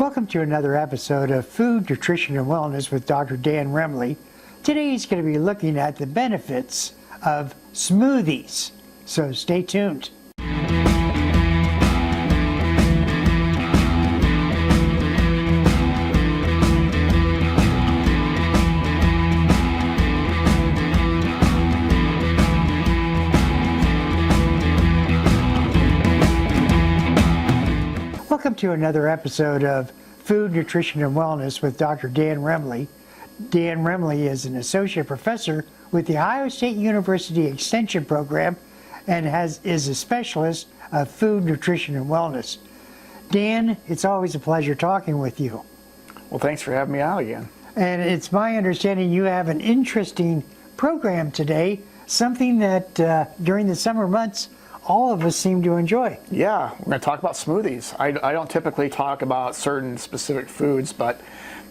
Welcome to another episode of Food, Nutrition, and Wellness with Dr. Dan Remley. Today he's going to be looking at the benefits of smoothies, so stay tuned. Welcome to another episode of Food, Nutrition, and Wellness with Dr. Dan Remley. Dan Remley is an associate professor with the Ohio State University Extension Program and is a specialist of food, nutrition, and wellness. Dan, it's always a pleasure talking with you. Well, thanks for having me out again. And it's my understanding you have an interesting program today, something that during the summer months all of us seem to enjoy. Yeah, we're going to talk about smoothies. I don't typically talk about certain specific foods, but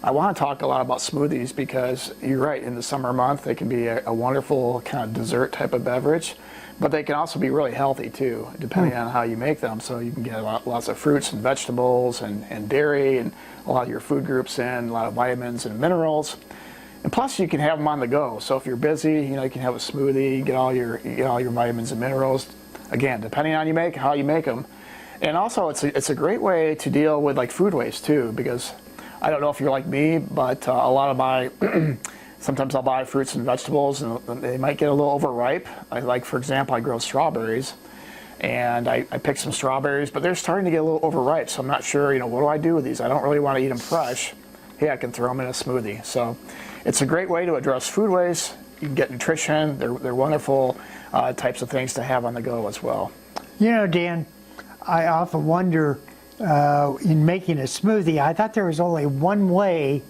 I want to talk a lot about smoothies because you're right, in the summer month they can be a wonderful kind of dessert type of beverage, but they can also be really healthy too, depending on how you make them. So you can get lots of fruits and vegetables and dairy and a lot of your food groups in, a lot of vitamins and minerals. And plus you can have them on the go. So if you're busy, you can have a smoothie, you get all your vitamins and minerals. Again, depending on how you make them. And also it's a great way to deal with like food waste too, because I don't know if you're like me, but a lot of my, sometimes I'll buy fruits and vegetables and they might get a little overripe. For example, I grow strawberries and I pick some strawberries, but they're starting to get a little overripe. So I'm not sure, what do I do with these? I don't really want to eat them fresh. Hey, I can throw them in a smoothie. So it's a great way to address food waste. You can get nutrition. They're wonderful types of things to have on the go as well. Dan, I often wonder in making a smoothie, I thought there was only one way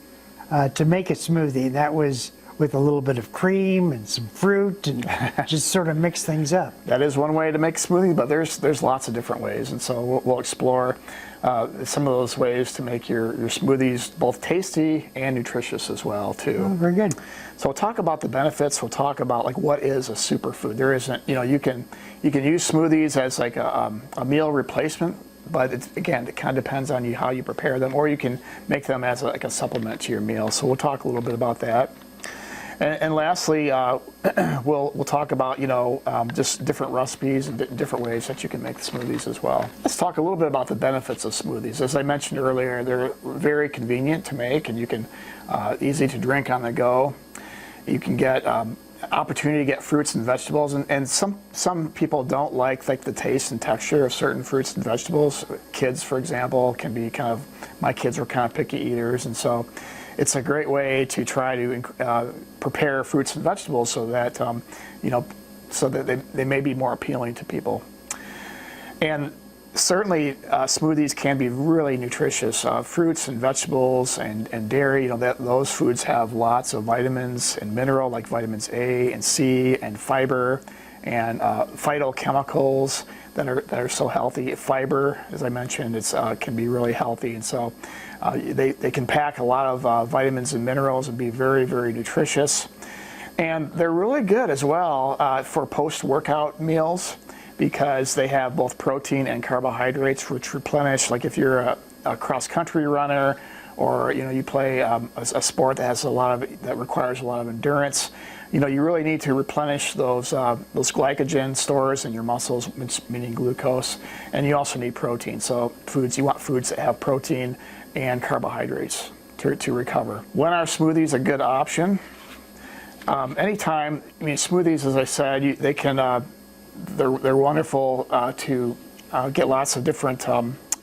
to make a smoothie, and that was with a little bit of cream and some fruit and just sort of mix things up. That is one way to make a smoothie, but there's lots of different ways, and so we'll explore some of those ways to make your smoothies both tasty and nutritious as well too. Oh, very good. So we'll talk about the benefits. We'll talk about like what is a superfood. There isn't, you can use smoothies as like a meal replacement, but it kind of depends on how you prepare them, or you can make them as like a supplement to your meal. So we'll talk a little bit about that. And lastly, we'll talk about just different recipes and different ways that you can make the smoothies as well. Let's talk a little bit about the benefits of smoothies. As I mentioned earlier, they're very convenient to make, and you can easy to drink on the go. You can get opportunity to get fruits and vegetables, and some people don't like the taste and texture of certain fruits and vegetables. Kids, for example, can be my kids were kind of picky eaters, and so it's a great way to try to prepare fruits and vegetables so that so that they may be more appealing to people. And certainly smoothies can be really nutritious. Fruits and vegetables and dairy, those foods have lots of vitamins and mineral, like vitamins A and C and fiber and phytochemicals that are so healthy. Fiber, as I mentioned, can be really healthy, and so they can pack a lot of vitamins and minerals and be very, very nutritious. And they're really good as well for post-workout meals, because they have both protein and carbohydrates, which replenish. Like if you're a cross-country runner, or you play a sport that requires a lot of endurance, you really need to replenish those glycogen stores in your muscles, meaning glucose, and you also need protein. So you want foods that have protein and carbohydrates to recover. When are smoothies a good option? Anytime. Smoothies, as I said, they can. They're wonderful to get lots of different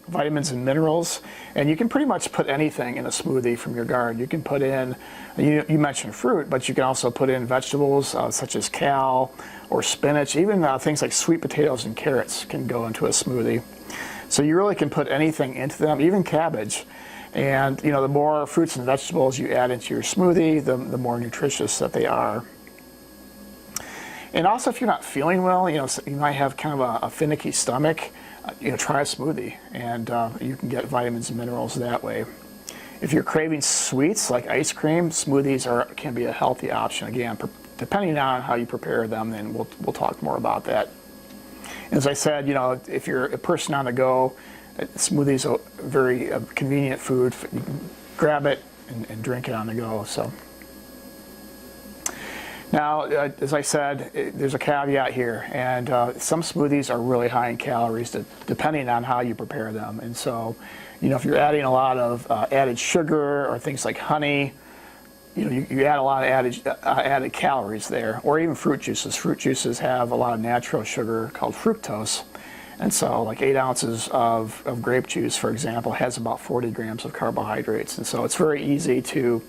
vitamins and minerals, and you can pretty much put anything in a smoothie from your garden. You can put in, you mentioned fruit, but you can also put in vegetables such as kale or spinach. Even things like sweet potatoes and carrots can go into a smoothie. So you really can put anything into them, even cabbage. And the more fruits and vegetables you add into your smoothie, the more nutritious that they are. And also, if you're not feeling well, you might have kind of a finicky stomach, try a smoothie, and you can get vitamins and minerals that way. If you're craving sweets like ice cream, smoothies can be a healthy option. Again, depending on how you prepare them, then we'll talk more about that. As I said, if you're a person on the go, Smoothies are very convenient food. You can grab it and drink it on the go. So now, as I said, there's a caveat here, and some smoothies are really high in calories, depending on how you prepare them. And so, if you're adding a lot of added sugar or things like honey, you add a lot of added calories there, or even fruit juices. Fruit juices have a lot of natural sugar called fructose. And so like 8 ounces of grape juice, for example, has about 40 grams of carbohydrates. And so it's very easy to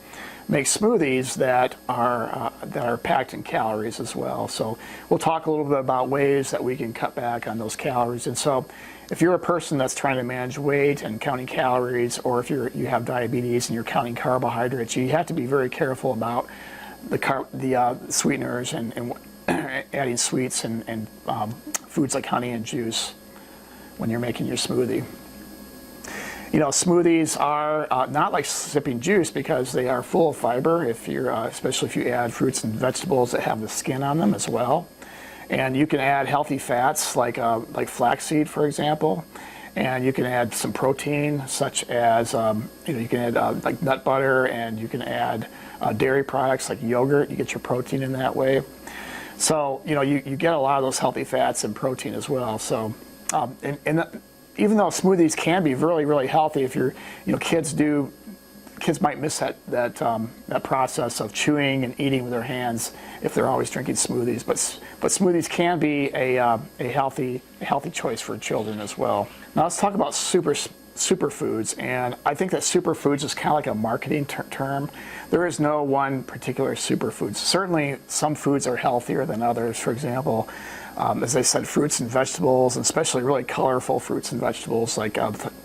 make smoothies that are packed in calories as well. So we'll talk a little bit about ways that we can cut back on those calories. And so if you're a person that's trying to manage weight and counting calories, or if you have diabetes and you're counting carbohydrates, you have to be very careful about the sweeteners and adding sweets and foods like honey and juice when you're making your smoothie. Smoothies are not like sipping juice because they are full of fiber, especially if you add fruits and vegetables that have the skin on them as well. And you can add healthy fats like flaxseed, for example, and you can add some protein, such as you can add like nut butter, and you can add dairy products like yogurt. You get your protein in that way. So you get a lot of those healthy fats and protein as well. So even though smoothies can be really, really healthy, if kids might miss that process of chewing and eating with their hands if they're always drinking smoothies. But smoothies can be a healthy choice for children as well. Now let's talk about superfoods, and I think that superfoods is kind of like a marketing term. There is no one particular superfood. Certainly some foods are healthier than others. For example, as I said, fruits and vegetables, and especially really colorful fruits and vegetables like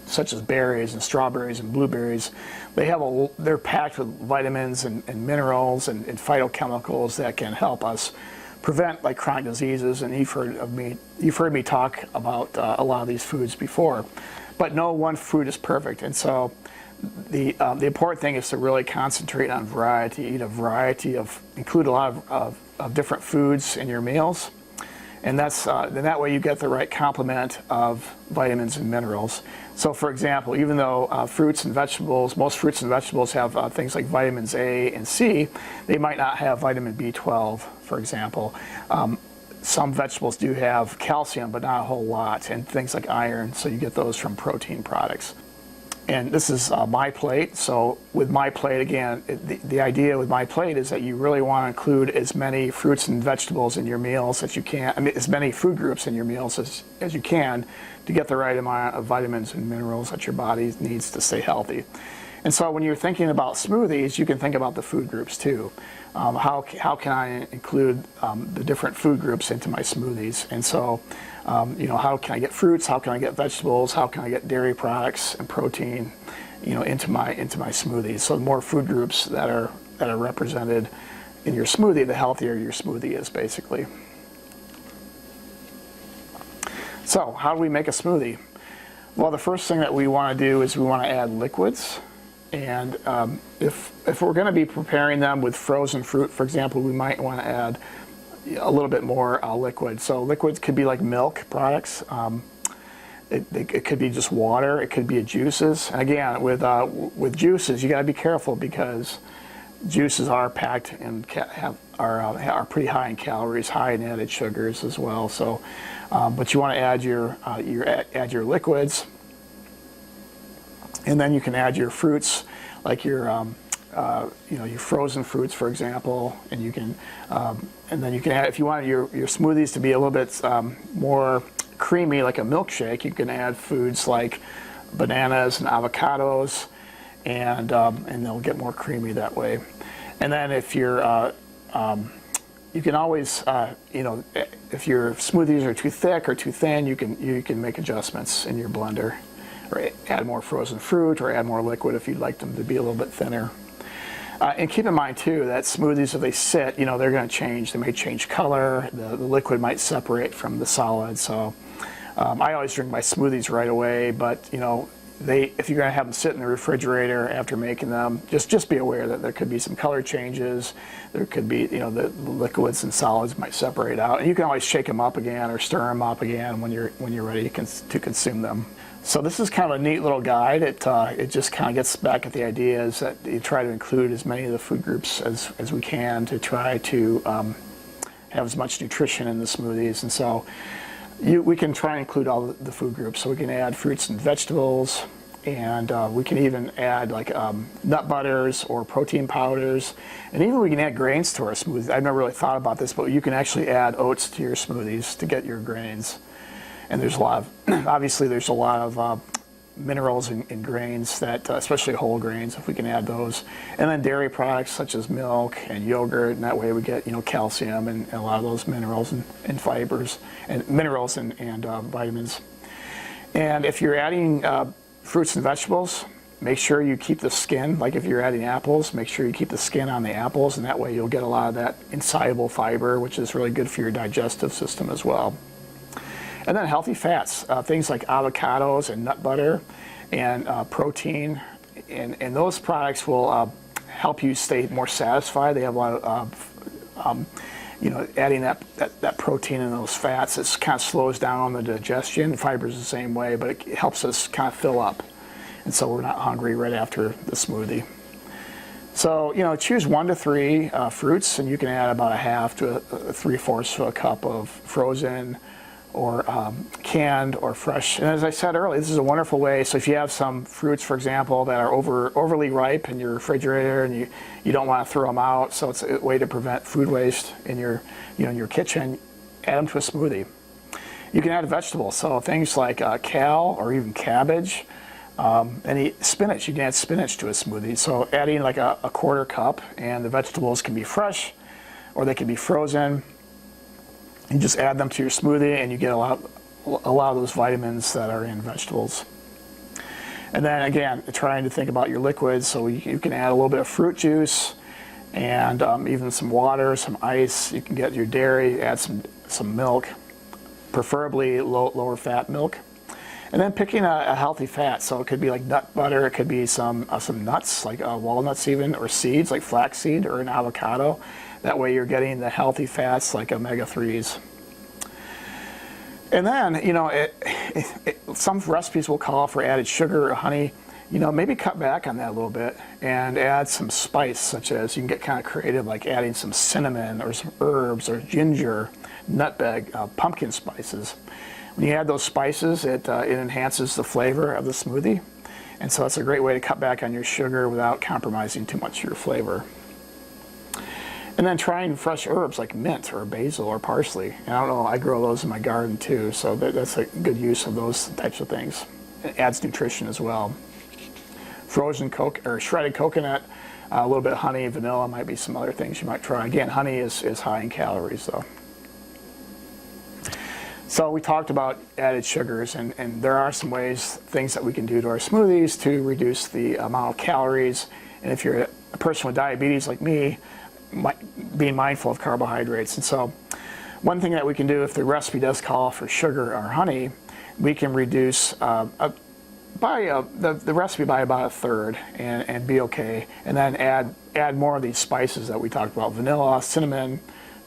such as berries and strawberries and blueberries, they're packed with vitamins and minerals and phytochemicals that can help us prevent like chronic diseases. And you've heard me talk about a lot of these foods before. But no one food is perfect, and so the important thing is to really concentrate on variety. Eat a variety include a lot of different foods in your meals, and then that way you get the right complement of vitamins and minerals. So, for example, even though most fruits and vegetables have things like vitamins A and C, they might not have vitamin B12, for example. Some vegetables do have calcium, but not a whole lot, and things like iron, so you get those from protein products. And this is My Plate. So with My Plate, again, the idea with My Plate is that you really want to include as many fruits and vegetables in your meals as you can, as many food groups in your meals as you can, to get the right amount of vitamins and minerals that your body needs to stay healthy. And so when you're thinking about smoothies, you can think about the food groups too. How can I include the different food groups into my smoothies? And so, how can I get fruits? How can I get vegetables? How can I get dairy products and protein, into my smoothies? So the more food groups that are represented in your smoothie, the healthier your smoothie is, basically. So how do we make a smoothie? Well, the first thing that we want to do is we want to add liquids. And if we're going to be preparing them with frozen fruit, for example, we might want to add a little bit more liquid. So liquids could be like milk products. It could be just water. It could be juices. And again, with juices, you got to be careful because juices are packed and are pretty high in calories, high in added sugars as well. So, but you want to add your liquids. And then you can add your fruits, like your frozen fruits, for example, and you can, and then you can add, if you want your smoothies to be a little bit more creamy, like a milkshake, you can add foods like bananas and avocados, and they'll get more creamy that way. And then if you're, you can always, if your smoothies are too thick or too thin, you can make adjustments in your blender, or add more frozen fruit, or add more liquid if you'd like them to be a little bit thinner. And keep in mind too that smoothies, if they sit, they're going to change. They may change color. The liquid might separate from the solid. So I always drink my smoothies right away. But if you're going to have them sit in the refrigerator after making them, just be aware that there could be some color changes. There could be, the liquids and solids might separate out. And you can always shake them up again or stir them up again when you're ready to consume them. So this is kind of a neat little guide. It just kind of gets back at the idea is that you try to include as many of the food groups as we can to try to have as much nutrition in the smoothies. And so we can try and include all the food groups. So we can add fruits and vegetables, and we can even add like nut butters or protein powders, and even we can add grains to our smoothies. I've never really thought about this, but you can actually add oats to your smoothies to get your grains. And there's a lot of, obviously there's a lot of minerals in grains that, especially whole grains, if we can add those. And then dairy products such as milk and yogurt, and that way we get, calcium and a lot of those minerals and fibers, and minerals and vitamins. And if you're adding fruits and vegetables, make sure you keep the skin, like if you're adding apples, make sure you keep the skin on the apples, and that way you'll get a lot of that insoluble fiber, which is really good for your digestive system as well. And then healthy fats, things like avocados and nut butter and protein, and those products will help you stay more satisfied. They have a lot of, adding that protein in those fats, it kind of slows down the digestion. Fiber is the same way, but it helps us kind of fill up. And so we're not hungry right after the smoothie. So, choose 1 to 3 fruits, and you can add about a half to 3/4 to a cup of frozen or canned or fresh. And as I said earlier, this is a wonderful way. So if you have some fruits, for example, that are overly ripe in your refrigerator and you don't want to throw them out, so it's a way to prevent food waste in your, in your kitchen, add them to a smoothie. You can add vegetables, so things like kale or even cabbage, any spinach, you can add spinach to a smoothie. So adding like a 1/4 cup, and the vegetables can be fresh or they can be frozen. You just add them to your smoothie and you get a lot of those vitamins that are in vegetables. And then again, trying to think about your liquids, so you can add a little bit of fruit juice and even some water, some ice. You can get your dairy, add some milk, preferably lower fat milk. And then picking a healthy fat, so it could be like nut butter, it could be some nuts, like walnuts even, or seeds like flaxseed or an avocado. That way you're getting the healthy fats like omega-3s. And then, some recipes will call for added sugar or honey. Maybe cut back on that a little bit and add some spice, such as you can get kind of creative, like adding some cinnamon or some herbs or ginger, nutmeg, pumpkin spices. When you add those spices, it enhances the flavor of the smoothie. And so that's a great way to cut back on your sugar without compromising too much of your flavor. And then trying fresh herbs like mint or basil or parsley. And I don't know, I grow those in my garden too, so that's a good use of those types of things. It adds nutrition as well. Frozen or shredded coconut, a little bit of honey, vanilla might be some other things you might try. Again, honey is high in calories though. So we talked about added sugars, and there are some things that we can do to our smoothies to reduce the amount of calories. And if you're a person with diabetes like me, being mindful of carbohydrates. And so one thing that we can do, if the recipe does call for sugar or honey, we can reduce the recipe by about 1/3 and be okay. And then add more of these spices that we talked about, vanilla, cinnamon,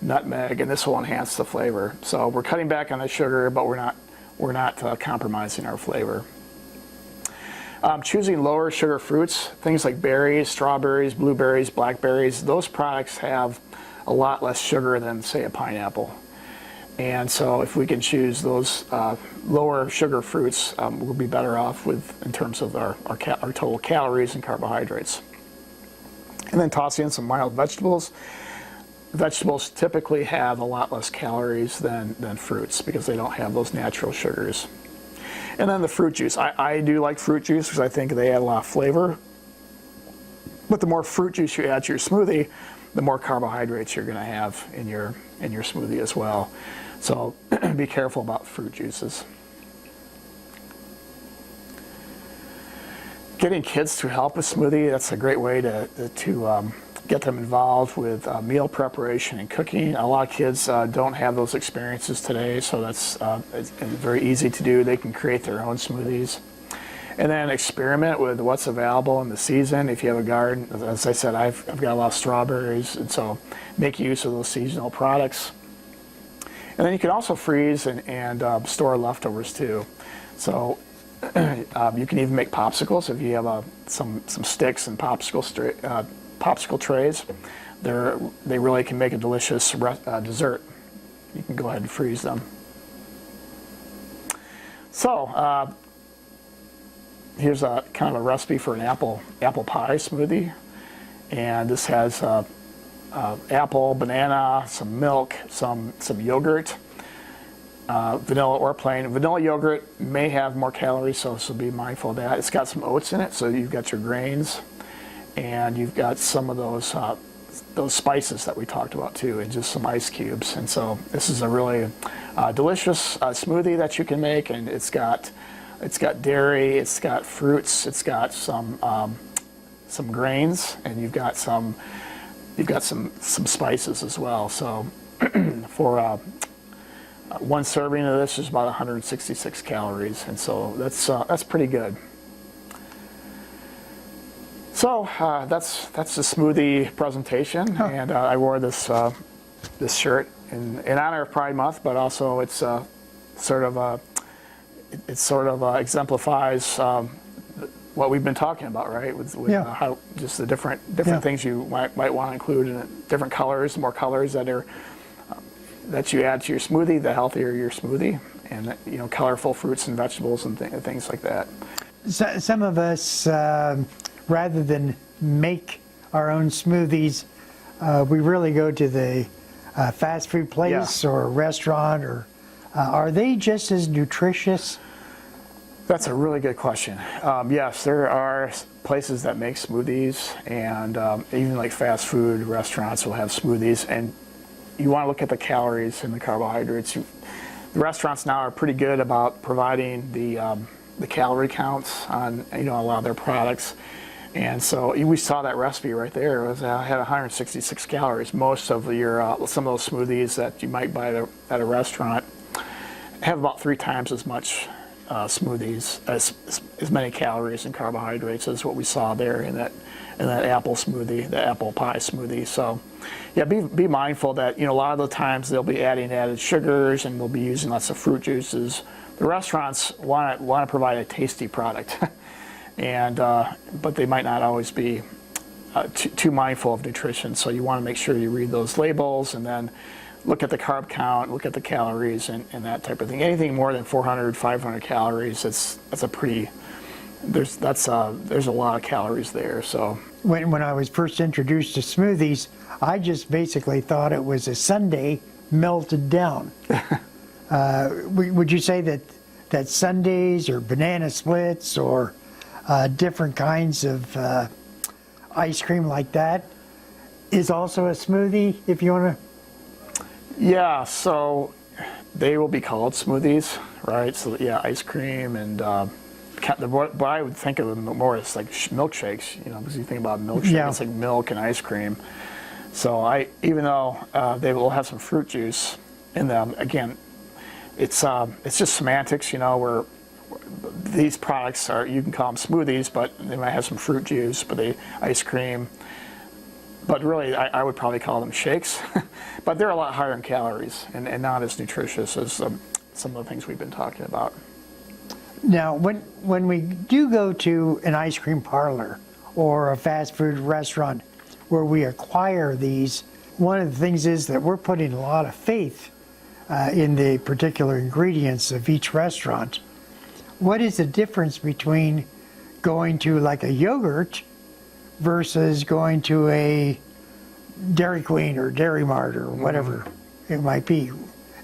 nutmeg, and this will enhance the flavor. So we're cutting back on the sugar, but we're not compromising our flavor. Choosing lower sugar fruits, things like berries, strawberries, blueberries, blackberries, those products have a lot less sugar than, say, a pineapple. And so if we can choose those lower sugar fruits, we'll be better off in terms of our total calories and carbohydrates. And then toss in some mild vegetables. Vegetables typically have a lot less calories than fruits because they don't have those natural sugars. And then the fruit juice. I do like fruit juice because I think they add a lot of flavor. But the more fruit juice you add to your smoothie, the more carbohydrates you're going to have in your smoothie as well. So be careful about fruit juices. Getting kids to help with smoothie, that's a great way to get them involved with meal preparation and cooking. A lot of kids don't have those experiences today, so it's very easy to do. They can create their own smoothies. And then experiment with what's available in the season. If you have a garden, as I said, I've got a lot of strawberries, and so make use of those seasonal products. And then you can also freeze and store leftovers too. So You can even make popsicles if you have some sticks and popsicle trays. They really can make a delicious dessert. You can go ahead and freeze them. So here's a kind of a recipe for an apple pie smoothie, and this has apple, banana, some milk, some yogurt, vanilla or plain. Vanilla yogurt may have more calories, so be mindful of that. It's got some oats in it, so you've got your grains, and you've got some of those spices that we talked about too, and just some ice cubes. And so this is a really delicious smoothie that you can make, and it's got dairy, it's got fruits, it's got some grains, and you've got some spices as well. So for one serving of this is about 166 calories, and so that's pretty good. So that's the smoothie presentation, and I wore this shirt in honor of Pride Month, but also it sort of exemplifies what we've been talking about, right? With how just the different things you might want to include in it. Different colors, more colors that you add to your smoothie, the healthier your smoothie, and colorful fruits and vegetables and things like that. So, some of us, rather than make our own smoothies, we really go to the fast food place or restaurant, or are they just as nutritious? That's a really good question. Yes, there are places that make smoothies, and even like fast food restaurants will have smoothies, and you want to look at the calories and the carbohydrates. The restaurants now are pretty good about providing the calorie counts on a lot of their products. And so we saw that recipe right there. It had 166 calories. Most of some of those smoothies that you might buy at a restaurant have about 3 times as much smoothies, as many calories and carbohydrates as what we saw there in that apple smoothie, the apple pie smoothie. So yeah, be mindful that a lot of the times they'll be adding added sugars, and they'll be using lots of fruit juices. The restaurants want to provide a tasty product. And but they might not always be too mindful of nutrition, so you want to make sure you read those labels and then look at the carb count, look at the calories, and that type of thing. Anything more than 400, 500 calories, there's a lot of calories there. So when I was first introduced to smoothies, I just basically thought it was a sundae melted down. Would you say that sundaes or banana splits or different kinds of ice cream like that is also a smoothie, if you want to? Yeah, so they will be called smoothies, right? So yeah, ice cream, and what I would think of them more as like milkshakes, because you think about milkshake, it's like milk and ice cream. So even though they will have some fruit juice in them, again, it's just semantics, where these products you can call them smoothies, but they might have some fruit juice, but ice cream. But really, I would probably call them shakes. But they're a lot higher in calories and not as nutritious as some of the things we've been talking about. Now, when we do go to an ice cream parlor or a fast food restaurant where we acquire these, one of the things is that we're putting a lot of faith in the particular ingredients of each restaurant. What is the difference between going to like a yogurt versus going to a Dairy Queen or Dairy Mart or whatever it might be?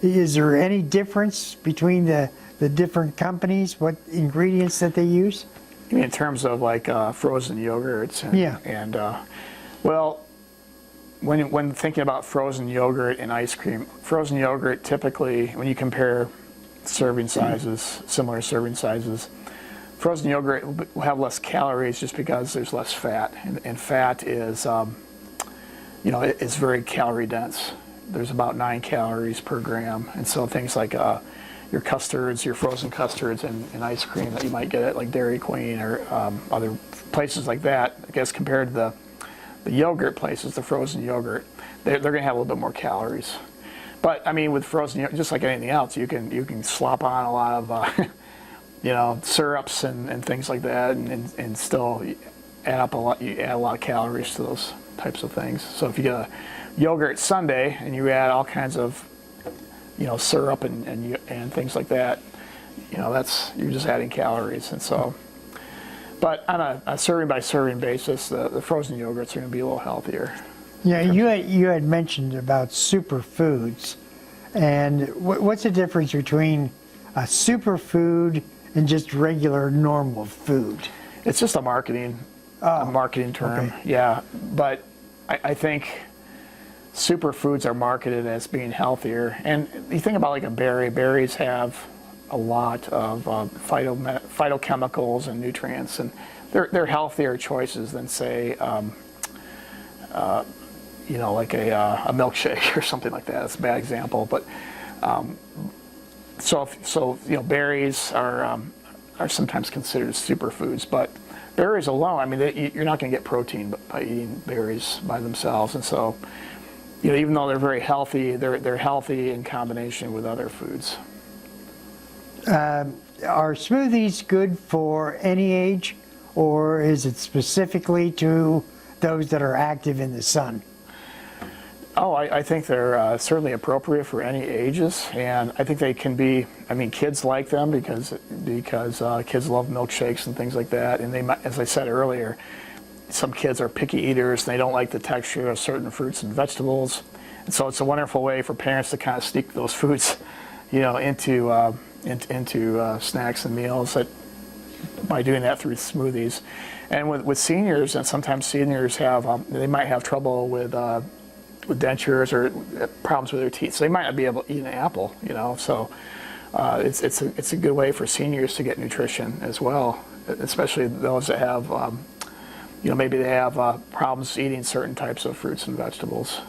Is there any difference between the different companies, what ingredients that they use? You mean in terms of like frozen yogurts? And well, when thinking about frozen yogurt and ice cream, frozen yogurt typically, when you compare serving sizes, similar serving sizes, frozen yogurt will have less calories just because there's less fat, and fat is it's very calorie dense. There's about 9 calories per gram, and so things like your custards, your frozen custards, and ice cream that you might get at like Dairy Queen or other places like that, I guess compared to the yogurt places, the frozen yogurt, they're going to have a little bit more calories. But I mean, with frozen yogurt, just like anything else, you can slop on a lot of syrups and things like that, and still add up a lot. You add a lot of calories to those types of things. So if you get a yogurt sundae and you add all kinds of syrup and things like that, you're just adding calories. And so, but on a serving by serving basis, the frozen yogurts are going to be a little healthier. Yeah, you had mentioned about superfoods, and what's the difference between a superfood and just regular normal food? It's just a marketing term. Okay. Yeah, but I think superfoods are marketed as being healthier. And you think about like a berry. Berries have a lot of phytochemicals and nutrients, and they're healthier choices than say, like a milkshake or something like that. That's a bad example, but so berries are sometimes considered superfoods, but berries alone, I mean, you're not going to get protein by eating berries by themselves, and so even though they're very healthy, they're healthy in combination with other foods. Are smoothies good for any age, or is it specifically to those that are active in the sun? Oh, I think they're certainly appropriate for any ages, and I think they can be. I mean, kids like them because kids love milkshakes and things like that. And they, as I said earlier, some kids are picky eaters. And they don't like the texture of certain fruits and vegetables, and so it's a wonderful way for parents to kind of sneak those foods, into snacks and meals by doing that through smoothies. And with seniors, and sometimes seniors they might have trouble with dentures or problems with their teeth, so they might not be able to eat an apple. So it's a good way for seniors to get nutrition as well, especially those that have maybe they have problems eating certain types of fruits and vegetables.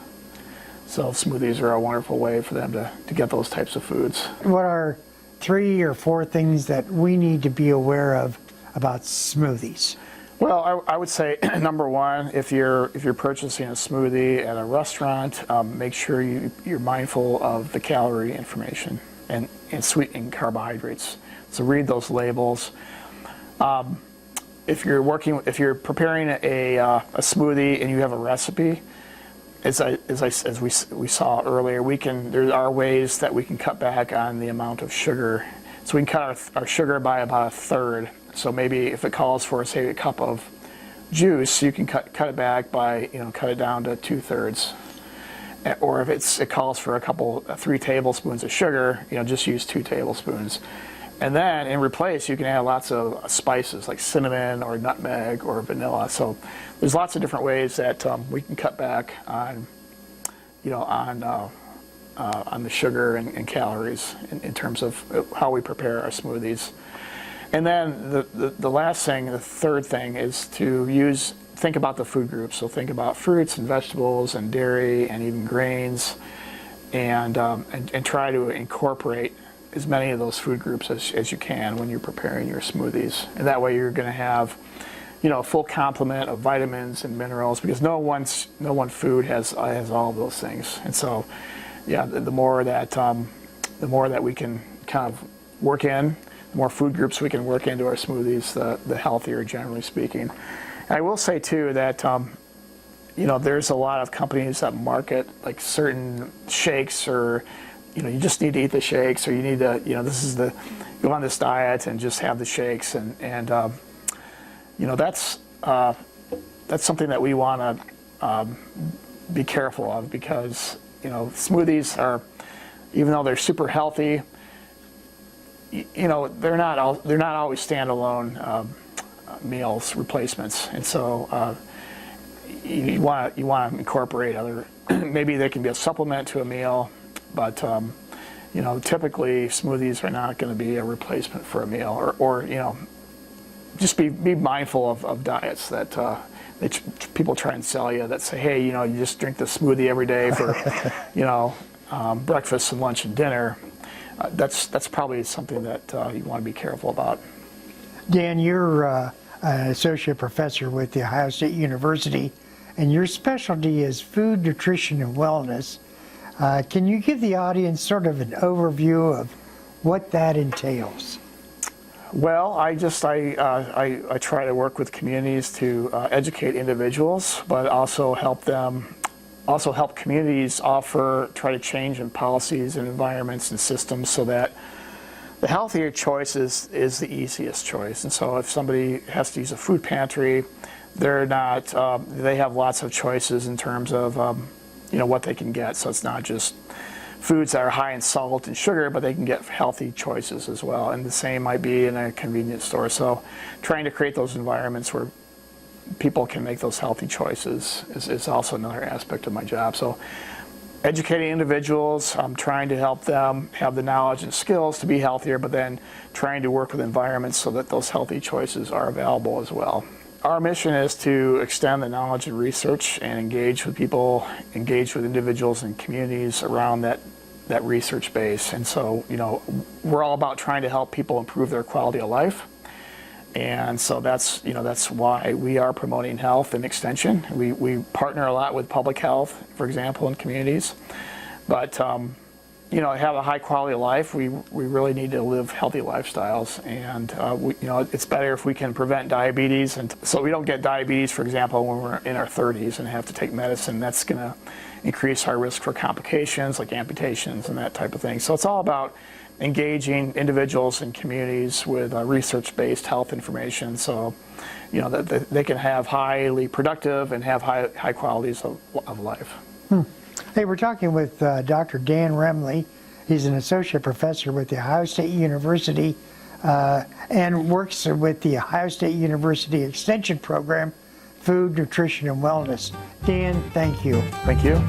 So smoothies are a wonderful way for them to get those types of foods. What are 3 or 4 things that we need to be aware of about smoothies? Well, I would say number one, if you're purchasing a smoothie at a restaurant, make sure you're mindful of the calorie information and sweetening carbohydrates. So read those labels. If you're preparing a smoothie and you have a recipe, as we saw earlier, there are ways that we can cut back on the amount of sugar. So we can cut our sugar by about 1/3. So maybe if it calls for, say, a cup of juice, you can cut it back by, cut it down to 2/3. Or if it calls for 3 tablespoons of sugar, just use 2 tablespoons. And then in replace, you can add lots of spices like cinnamon or nutmeg or vanilla. So there's lots of different ways that we can cut back on, on the sugar and calories in terms of how we prepare our smoothies. And then the last thing, the third thing, is to think about the food groups. So think about fruits and vegetables and dairy and even grains, and try to incorporate as many of those food groups as you can when you're preparing your smoothies. And that way you're going to have, a full complement of vitamins and minerals, because no one food has all of those things. And so, yeah, the more that we can kind of work in, the more food groups we can work into our smoothies, the healthier, generally speaking. And I will say too that there's a lot of companies that market like certain shakes, or you just need to eat the shakes, or you need to go on this diet and just have the shakes, and that's something that we want to be careful of, because smoothies are, even though they're super healthy, they're not always standalone meals replacements, and so you want to incorporate other. Maybe they can be a supplement to a meal, but typically smoothies are not going to be a replacement for a meal, or just be mindful of diets that people try and sell you that say, hey, you just drink this smoothie every day for breakfast and lunch and dinner. That's probably something that you want to be careful about. Dan, you're an associate professor with the Ohio State University, and your specialty is food, nutrition, and wellness. Can you give the audience sort of an overview of what that entails? Well, I try to work with communities to educate individuals, but also help communities try to change in policies and environments and systems so that the healthier choice is the easiest choice. And so if somebody has to use a food pantry, they have lots of choices in terms of what they can get. So it's not just foods that are high in salt and sugar, but they can get healthy choices as well. And the same might be in a convenience store. So trying to create those environments where people can make those healthy choices is also another aspect of my job. So educating individuals, I'm trying to help them have the knowledge and skills to be healthier, but then trying to work with environments so that those healthy choices are available as well. Our mission is to extend the knowledge and research and engage with people, engage with individuals and communities around that research base. And so, we're all about trying to help people improve their quality of life. And so that's why we are promoting health and extension. We partner a lot with public health, for example, in communities. But have a high quality of life. We really need to live healthy lifestyles, and it's better if we can prevent diabetes, and so we don't get diabetes, for example, when we're in our 30s and have to take medicine. That's going to increase our risk for complications like amputations and that type of thing. So it's all about engaging individuals and communities with research-based health information, so that they can have highly productive and have high qualities of life. Hey, we're talking with Dr. Dan Remley. He's an associate professor with the Ohio State University and works with the Ohio State University Extension Program, Food, Nutrition, and Wellness. Dan, thank you. Thank you.